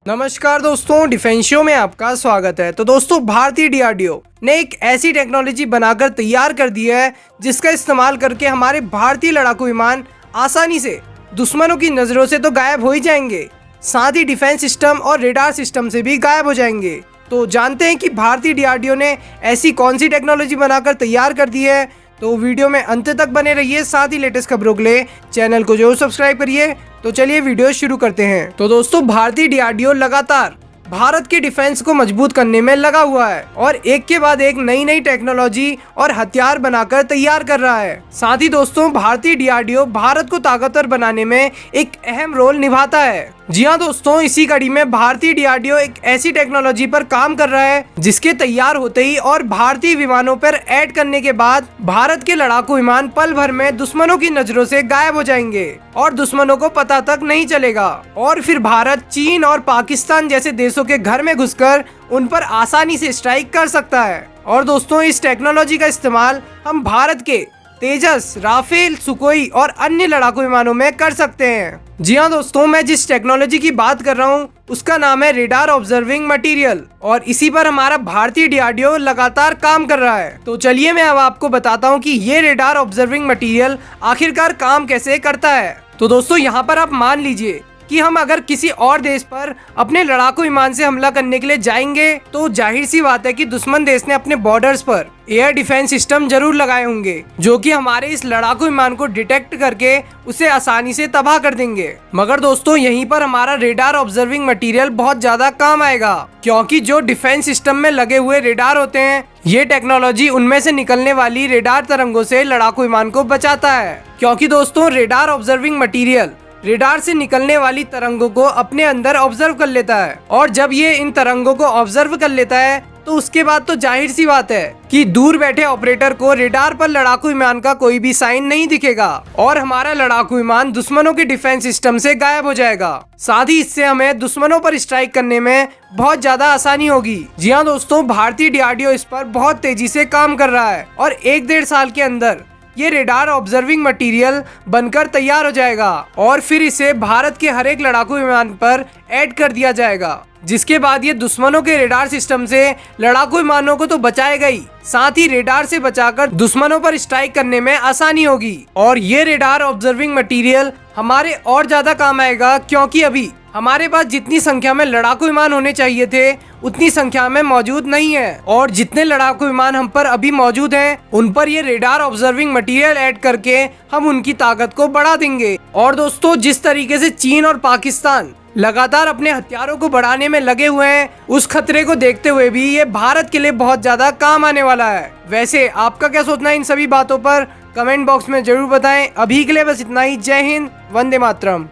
नमस्कार दोस्तों, defence show में आपका स्वागत है। तो दोस्तों, भारतीय डीआरडीओ ने एक ऐसी टेक्नोलॉजी बनाकर तैयार कर दी है जिसका इस्तेमाल करके हमारे भारतीय लड़ाकू विमान आसानी से दुश्मनों की नज़रों से तो गायब हो ही जाएंगे, साथ ही डिफेंस सिस्टम और रेडार सिस्टम से भी गायब हो जाएंगे। तो जानते हैं कि भारतीय डीआरडीओ ने ऐसी कौन सी टेक्नोलॉजी बनाकर तैयार कर दी है। तो वीडियो में अंत तक बने रहिए, साथ ही लेटेस्ट खबरों के लिए चैनल को जरूर सब्सक्राइब करिए। तो चलिए वीडियो शुरू करते हैं। तो दोस्तों, भारतीय डीआरडीओ लगातार भारत के डिफेंस को मजबूत करने में लगा हुआ है और एक के बाद एक नई नई टेक्नोलॉजी और हथियार बनाकर तैयार कर रहा है। साथ ही दोस्तों, भारतीय डीआरडीओ भारत को ताकतवर बनाने में एक अहम रोल निभाता है। जी हाँ दोस्तों, इसी कड़ी में भारतीय डीआरडीओ एक ऐसी टेक्नोलॉजी पर काम कर रहा है जिसके तैयार होते ही और भारतीय विमानों पर ऐड करने के बाद भारत के लड़ाकू विमान पल भर में दुश्मनों की नजरों से गायब हो जाएंगे और दुश्मनों को पता तक नहीं चलेगा। और फिर भारत चीन और पाकिस्तान जैसे देशों के घर में घुसकर उन पर आसानी से स्ट्राइक कर सकता है। और दोस्तों, इस टेक्नोलॉजी का इस्तेमाल हम भारत के तेजस, राफेल, सुकोई और अन्य लड़ाकू विमानों में कर सकते हैं। जी हाँ दोस्तों, मैं जिस टेक्नोलॉजी की बात कर रहा हूँ उसका नाम है रेडार ऑब्जर्विंग मटेरियल और इसी पर हमारा भारतीय डीआरडीओ लगातार काम कर रहा है। तो चलिए मैं अब आपको बताता हूँ कि ये रेडार ऑब्जर्विंग मटेरियल आखिरकार काम कैसे करता है। तो दोस्तों, यहाँ पर आप मान लीजिए कि हम अगर किसी और देश पर अपने लड़ाकू विमान से हमला करने के लिए जाएंगे तो जाहिर सी बात है कि दुश्मन देश ने अपने बॉर्डर्स पर एयर डिफेंस सिस्टम जरूर लगाए होंगे जो कि हमारे इस लड़ाकू विमान को डिटेक्ट करके उसे आसानी से तबाह कर देंगे। मगर दोस्तों, यहीं पर हमारा रेडार ऑब्जर्विंग मटेरियल बहुत ज्यादा काम आएगा, क्योंकि जो डिफेंस सिस्टम में लगे हुए रेडार होते हैं, ये टेक्नोलॉजी उनमें से निकलने वाली रेडार तरंगों से लड़ाकू विमान को बचाता है। क्योंकि दोस्तों, रेडार ऑब्जर्विंग मटेरियल रेडार से निकलने वाली तरंगों को अपने अंदर ऑब्जर्व कर लेता है और जब ये इन तरंगों को ऑब्जर्व कर लेता है तो उसके बाद तो जाहिर सी बात है कि दूर बैठे ऑपरेटर को रेडार पर लड़ाकू विमान का कोई भी साइन नहीं दिखेगा और हमारा लड़ाकू विमान दुश्मनों के डिफेंस सिस्टम से गायब हो जाएगा। साथ ही इससे हमें दुश्मनों पर स्ट्राइक करने में बहुत ज्यादा आसानी होगी। जी हाँ दोस्तों, भारतीय डीआरडीओ इस पर बहुत तेजी से काम कर रहा है और 1-1.5 साल के अंदर ये रेडार ऑब्जर्विंग मटेरियल बनकर तैयार हो जाएगा और फिर इसे भारत के हर एक लड़ाकू विमान पर ऐड कर दिया जाएगा, जिसके बाद ये दुश्मनों के रेडार सिस्टम से लड़ाकू विमानों को तो बचाएगा ही, साथ ही रेडार से बचाकर दुश्मनों पर स्ट्राइक करने में आसानी होगी। और ये रेडार ऑब्जर्विंग मटेरियल हमारे और ज्यादा काम आएगा, क्योंकि अभी हमारे पास जितनी संख्या में लड़ाकू विमान होने चाहिए थे उतनी संख्या में मौजूद नहीं है और जितने लड़ाकू विमान हम पर अभी मौजूद हैं उन पर ये रेडार ऑब्जर्विंग मटेरियल ऐड करके हम उनकी ताकत को बढ़ा देंगे। और दोस्तों, जिस तरीके से चीन और पाकिस्तान लगातार अपने हथियारों को बढ़ाने में लगे हुए हैं, उस खतरे को देखते हुए भी ये भारत के लिए बहुत ज्यादा काम आने वाला है। वैसे आपका क्या सोचना है इन सभी बातों पर? कमेंट बॉक्स में जरूर बताएं। अभी के लिए बस इतना ही। जय हिंद, वंदे मातरम।